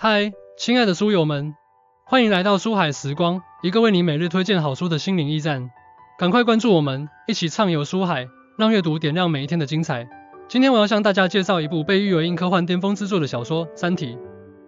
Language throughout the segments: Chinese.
嗨，亲爱的书友们，欢迎来到书海时光，一个为你每日推荐好书的心灵驿站。赶快关注我们，一起畅游书海，让阅读点亮每一天的精彩。今天我要向大家介绍一部被誉为硬科幻巅峰之作的小说《三体》，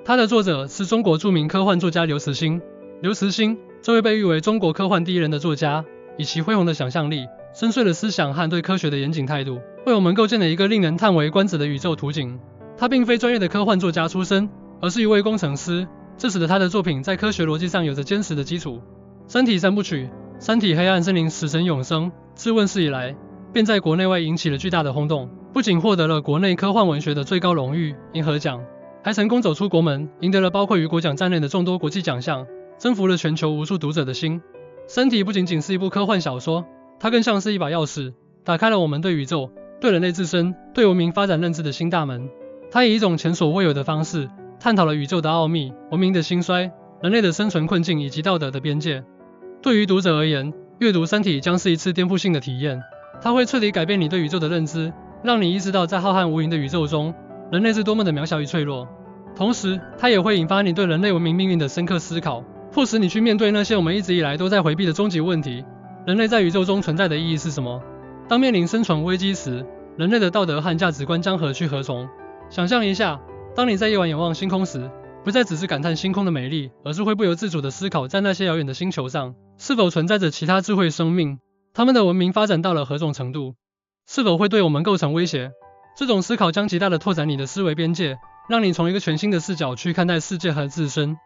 它的作者是中国著名科幻作家刘慈欣。刘慈欣，这位被誉为中国科幻第一人的作家，以其恢宏的想象力、深邃的思想和对科学的严谨态度，为我们构建了一个令人叹为观止的宇宙图景。他并非专业的科幻作家出身，而是一位工程师，这使得他的作品在科学逻辑上有着坚实的基础。三体三部曲《三体：黑暗森林》《死神永生》自问世以来，便在国内外引起了巨大的轰动，不仅获得了国内科幻文学的最高荣誉银河奖，还成功走出国门，赢得了包括雨果奖在内的众多国际奖项，征服了全球无数读者的心。三体不仅仅是一部科幻小说，它更像是一把钥匙，打开了我们对宇宙、对人类自身、对文明发展认知的新大门。它以一种前所未有的方式，探讨了宇宙的奥秘、文明的兴衰、人类的生存困境以及道德的边界。对于读者而言，阅读《三体》将是一次颠覆性的体验，它会彻底改变你对宇宙的认知，让你意识到在浩瀚无垠的宇宙中，人类是多么的渺小与脆弱。同时，它也会引发你对人类文明命运的深刻思考，迫使你去面对那些我们一直以来都在回避的终极问题：人类在宇宙中存在的意义是什么？当面临生存危机时，人类的道德和价值观将何去何从？想象一下，当你在夜晚仰望星空时，不再只是感叹星空的美丽，而是会不由自主地思考，在那些遥远的星球上，是否存在着其他智慧生命？他们的文明发展到了何种程度？是否会对我们构成威胁？这种思考将极大地拓展你的思维边界，让你从一个全新的视角去看待世界和自身。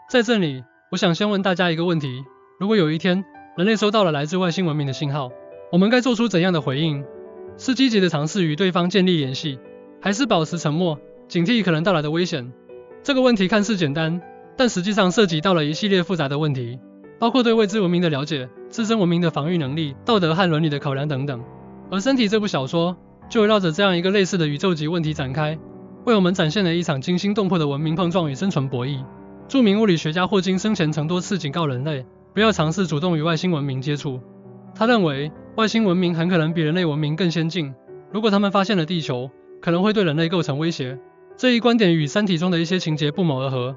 在这里，我想先问大家一个问题：如果有一天，人类收到了来自外星文明的信号，我们该做出怎样的回应？是积极地尝试与对方建立联系，还是保持沉默，警惕可能到来的危险？这个问题看似简单，但实际上涉及到了一系列复杂的问题，包括对未知文明的了解、自身文明的防御能力、道德和伦理的考量等等。而《三体》这部小说就围绕着这样一个类似的宇宙级问题展开，为我们展现了一场惊心动魄的文明碰撞与生存博弈。著名物理学家霍金生前曾多次警告人类，不要尝试主动与外星文明接触。他认为，外星文明很可能比人类文明更先进，如果他们发现了地球，可能会对人类构成威胁。这一观点与《三体》中的一些情节不谋而合。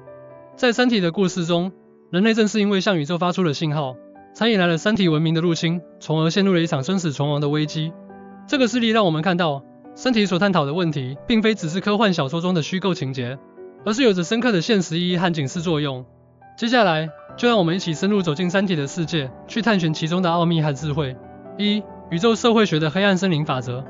在《三体》的故事中，人类正是因为向宇宙发出了信号，才引来了三体文明的入侵，从而陷入了一场生死存亡的危机。这个事例让我们看到，《三体》所探讨的问题，并非只是科幻小说中的虚构情节，而是有着深刻的现实意义和警示作用。接下来，就让我们一起深入走进《三体》的世界，去探寻其中的奥秘和智慧。1. 宇宙社会学的黑暗森林法则。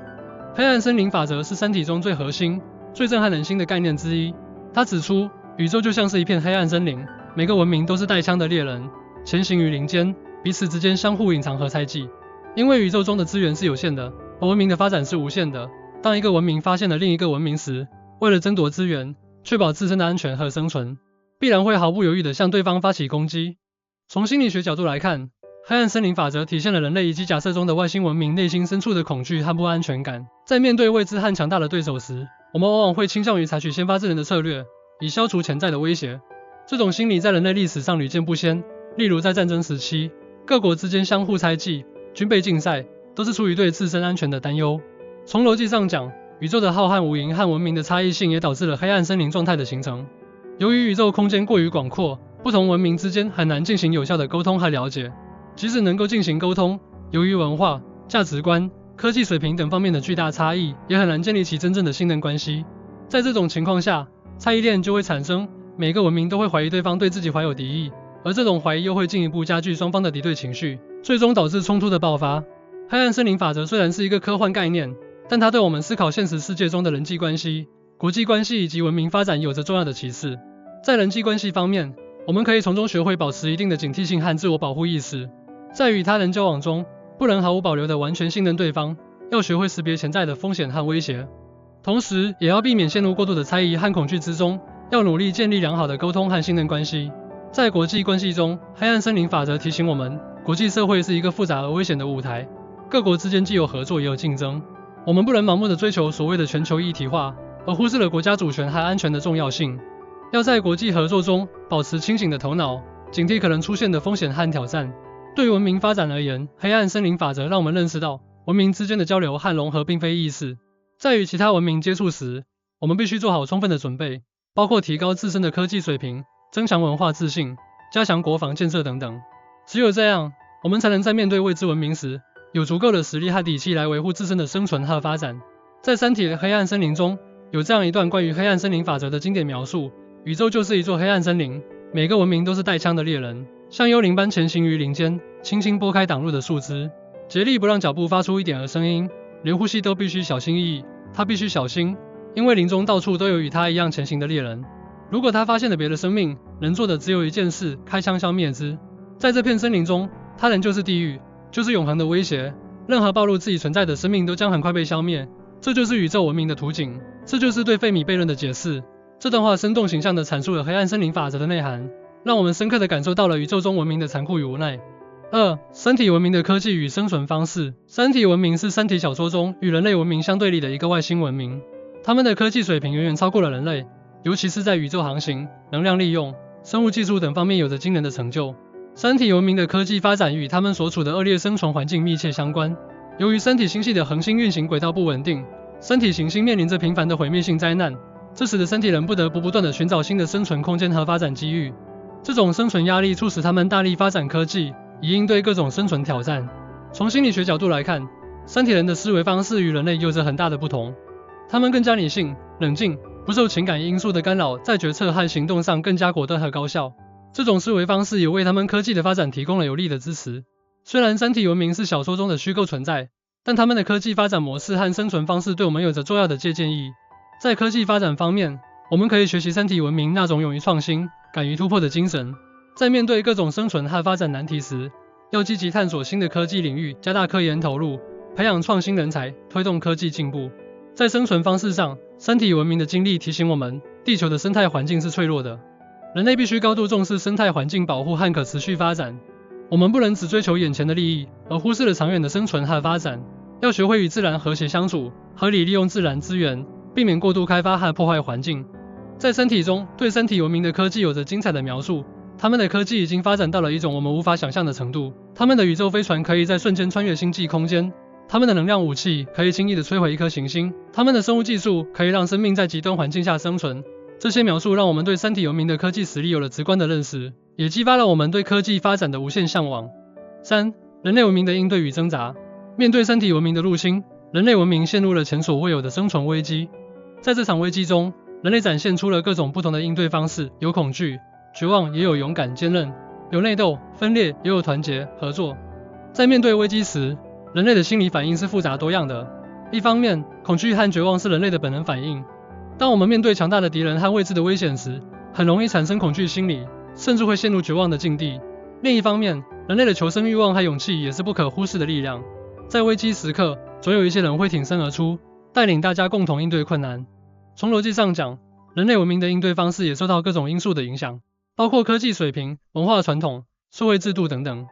黑暗森林法则是《三体》中最核心、最震撼人心的概念之一。它指出，宇宙就像是一片黑暗森林，每个文明都是带枪的猎人，前行于林间，彼此之间相互隐藏和猜忌。因为宇宙中的资源是有限的，而文明的发展是无限的。当一个文明发现了另一个文明时，为了争夺资源，确保自身的安全和生存，必然会毫不犹豫地向对方发起攻击。从心理学角度来看，黑暗森林法则体现了人类以及假设中的外星文明内心深处的恐惧和不安全感。在面对未知和强大的对手时，我们往往会倾向于采取先发制人的策略，以消除潜在的威胁。这种心理在人类历史上屡见不鲜，例如在战争时期，各国之间相互猜忌、军备竞赛，都是出于对自身安全的担忧。从逻辑上讲，宇宙的浩瀚无垠和文明的差异性也导致了黑暗森林状态的形成。由于宇宙空间过于广阔，不同文明之间很难进行有效的沟通和了解。即使能够进行沟通，由于文化、价值观、科技水平等方面的巨大差异，也很难建立起真正的信任关系。在这种情况下，猜疑链就会产生，每个文明都会怀疑对方对自己怀有敌意，而这种怀疑又会进一步加剧双方的敌对情绪，最终导致冲突的爆发。黑暗森林法则虽然是一个科幻概念，但它对我们思考现实世界中的人际关系、国际关系以及文明发展有着重要的启示。在人际关系方面，我们可以从中学会保持一定的警惕性和自我保护意识。在与他人交往中，不能毫无保留地完全信任对方，要学会识别潜在的风险和威胁，同时也要避免陷入过度的猜疑和恐惧之中，要努力建立良好的沟通和信任关系。在国际关系中，黑暗森林法则提醒我们，国际社会是一个复杂而危险的舞台，各国之间既有合作也有竞争，我们不能盲目地追求所谓的全球一体化，而忽视了国家主权和安全的重要性。要在国际合作中保持清醒的头脑，警惕可能出现的风险和挑战。对于文明发展而言，黑暗森林法则让我们认识到，文明之间的交流和融合并非易事。在与其他文明接触时，我们必须做好充分的准备，包括提高自身的科技水平、增强文化自信、加强国防建设等等。只有这样，我们才能在面对未知文明时，有足够的实力和底气来维护自身的生存和发展。在《三体》的黑暗森林中，有这样一段关于黑暗森林法则的经典描述：宇宙就是一座黑暗森林，每个文明都是带枪的猎人，像幽灵般前行于林间，轻轻拨开挡路的树枝，竭力不让脚步发出一点儿声音，连呼吸都必须小心翼翼。他必须小心，因为林中到处都有与他一样前行的猎人。如果他发现了别的生命，能做的只有一件事：开枪消灭之。在这片森林中，他人就是地狱，就是永恒的威胁。任何暴露自己存在的生命都将很快被消灭。这就是宇宙文明的图景，这就是对费米悖论的解释。这段话生动形象地阐述了黑暗森林法则的内涵，让我们深刻地感受到了宇宙中文明的残酷与无奈。2. 三体文明的科技与生存方式。三体文明是三体小说中与人类文明相对立的一个外星文明，他们的科技水平远远超过了人类，尤其是在宇宙航行、能量利用、生物技术等方面有着惊人的成就。三体文明的科技发展与他们所处的恶劣生存环境密切相关。由于三体星系的恒星运行轨道不稳定，三体行星面临着频繁的毁灭性灾难，这使得三体人不得不断地寻找新的生存空间和发展机遇。这种生存压力促使他们大力发展科技，以应对各种生存挑战。从心理学角度来看，三体人的思维方式与人类有着很大的不同，他们更加理性、冷静，不受情感因素的干扰，在决策和行动上更加果断和高效。这种思维方式也为他们科技的发展提供了有力的支持。虽然三体文明是小说中的虚构存在，但他们的科技发展模式和生存方式对我们有着重要的借鉴意义。在科技发展方面，我们可以学习三体文明那种勇于创新、敢于突破的精神。在面对各种生存和发展难题时，要积极探索新的科技领域，加大科研投入，培养创新人才，推动科技进步。在生存方式上，三体文明的经历提醒我们，地球的生态环境是脆弱的，人类必须高度重视生态环境保护和可持续发展。我们不能只追求眼前的利益，而忽视了长远的生存和发展。要学会与自然和谐相处，合理利用自然资源，避免过度开发和破坏环境。在三体中，对三体文明的科技有着精彩的描述。他们的科技已经发展到了一种我们无法想象的程度。他们的宇宙飞船可以在瞬间穿越星际空间，他们的能量武器可以轻易地摧毁一颗行星，他们的生物技术可以让生命在极端环境下生存。这些描述让我们对三体文明的科技实力有了直观的认识，也激发了我们对科技发展的无限向往。3. 人类文明的应对与挣扎。面对三体文明的入侵，人类文明陷入了前所未有的生存危机。在这场危机中，人类展现出了各种不同的应对方式，有恐惧、绝望，也有勇敢、坚韧；有内斗、分裂，也有团结、合作。在面对危机时，人类的心理反应是复杂多样的。一方面，恐惧和绝望是人类的本能反应。当我们面对强大的敌人和未知的危险时，很容易产生恐惧心理，甚至会陷入绝望的境地。另一方面，人类的求生欲望和勇气也是不可忽视的力量。在危机时刻，总有一些人会挺身而出，带领大家共同应对困难。从逻辑上讲，人类文明的应对方式也受到各种因素的影响，包括科技水平、文化传统、社会制度等等。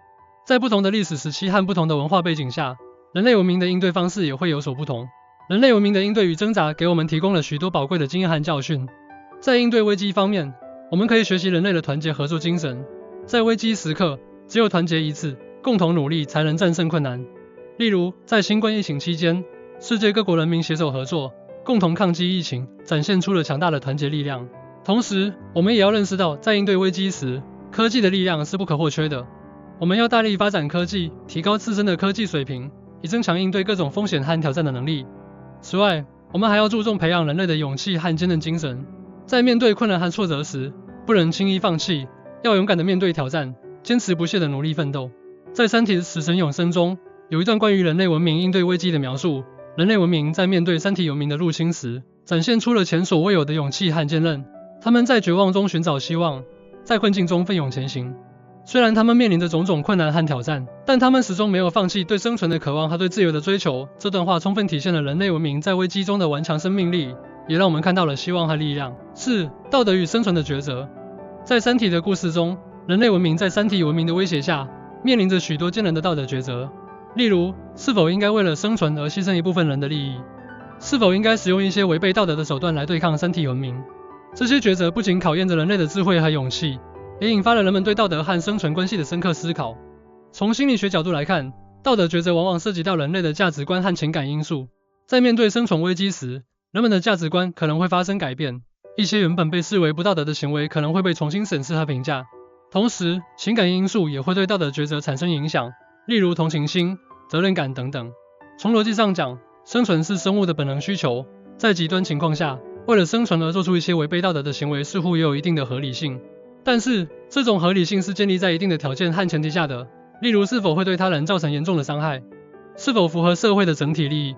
在不同的历史时期和不同的文化背景下，人类文明的应对方式也会有所不同。人类文明的应对与挣扎给我们提供了许多宝贵的经验和教训。在应对危机方面，我们可以学习人类的团结合作精神。在危机时刻，只有团结一致，共同努力才能战胜困难。例如，在新冠疫情期间，世界各国人民携手合作，共同抗击疫情，展现出了强大的团结力量。同时，我们也要认识到，在应对危机时，科技的力量是不可或缺的。我们要大力发展科技，提高自身的科技水平，以增强应对各种风险和挑战的能力。此外，我们还要注重培养人类的勇气和坚韧精神。在面对困难和挫折时，不能轻易放弃，要勇敢地面对挑战，坚持不懈地努力奋斗。在《三体：死神永生》中，有一段关于人类文明应对危机的描述。人类文明在面对三体文明的入侵时，展现出了前所未有的勇气和坚韧。他们在绝望中寻找希望，在困境中奋勇前行。虽然他们面临着种种困难和挑战，但他们始终没有放弃对生存的渴望和对自由的追求。这段话充分体现了人类文明在危机中的顽强生命力，也让我们看到了希望和力量。4. 道德与生存的抉择。在三体的故事中，人类文明在三体文明的威胁下，面临着许多艰难的道德抉择。例如，是否应该为了生存而牺牲一部分人的利益？是否应该使用一些违背道德的手段来对抗三体文明？这些抉择不仅考验着人类的智慧和勇气，也引发了人们对道德和生存关系的深刻思考。从心理学角度来看，道德抉择往往涉及到人类的价值观和情感因素。在面对生存危机时，人们的价值观可能会发生改变，一些原本被视为不道德的行为可能会被重新审视和评价。同时，情感因素也会对道德抉择产生影响，例如同情心、责任感等等。从逻辑上讲，生存是生物的本能需求，在极端情况下，为了生存而做出一些违背道德的行为，似乎也有一定的合理性。但是，这种合理性是建立在一定的条件和前提下的，例如是否会对他人造成严重的伤害，是否符合社会的整体利益，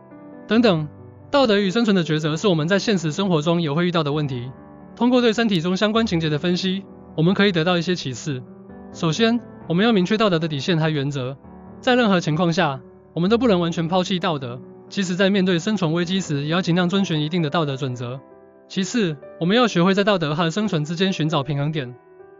等等。道德与生存的抉择是我们在现实生活中也会遇到的问题。通过对身体中相关情节的分析，我们可以得到一些启示。首先，我们要明确道德的底线和原则，在任何情况下，我们都不能完全抛弃道德，即使在面对生存危机时，也要尽量遵循一定的道德准则。其次，我们要学会在道德和生存之间寻找平衡点，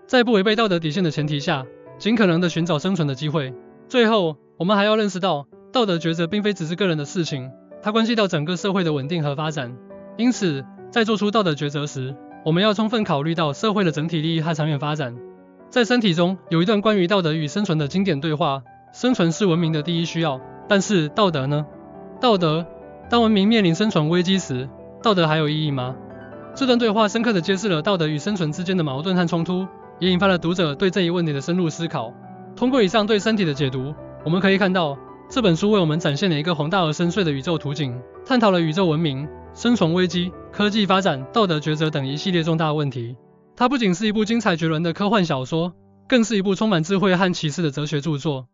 在不违背道德底线的前提下，尽可能的寻找生存的机会。最后，我们还要认识到，道德抉择并非只是个人的事情，它关系到整个社会的稳定和发展。因此，在做出道德抉择时，我们要充分考虑到社会的整体利益和长远发展。在身体中有一段关于道德与生存的经典对话：生存是文明的第一需要，但是道德呢？道德，当文明面临生存危机时，道德还有意义吗？这段对话深刻地揭示了道德与生存之间的矛盾和冲突，也引发了读者对这一问题的深入思考。通过以上对身体的解读，我们可以看到，这本书为我们展现了一个宏大而深邃的宇宙图景，探讨了宇宙文明、生存危机、科技发展、道德抉择等一系列重大问题。它不仅是一部精彩绝伦的科幻小说，更是一部充满智慧和启示的哲学著作。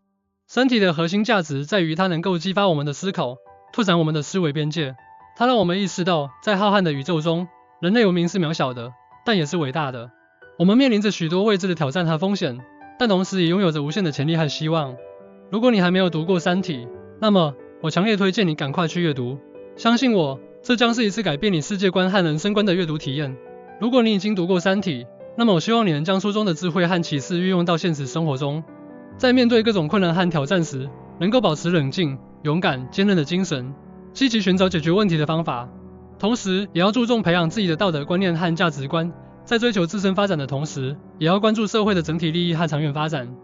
身体的核心价值在于它能够激发我们的思考，拓展我们的思维边界。它让我们意识到，在浩瀚的宇宙中，人类文明是渺小的，但也是伟大的。我们面临着许多未知的挑战和风险，但同时也拥有着无限的潜力和希望。如果你还没有读过《三体》，那么我强烈推荐你赶快去阅读。相信我，这将是一次改变你世界观和人生观的阅读体验。如果你已经读过《三体》，那么我希望你能将书中的智慧和启示运用到现实生活中，在面对各种困难和挑战时，能够保持冷静、勇敢、坚韧的精神，积极寻找解决问题的方法。同时，也要注重培养自己的道德观念和价值观，在追求自身发展的同时，也要关注社会的整体利益和长远发展。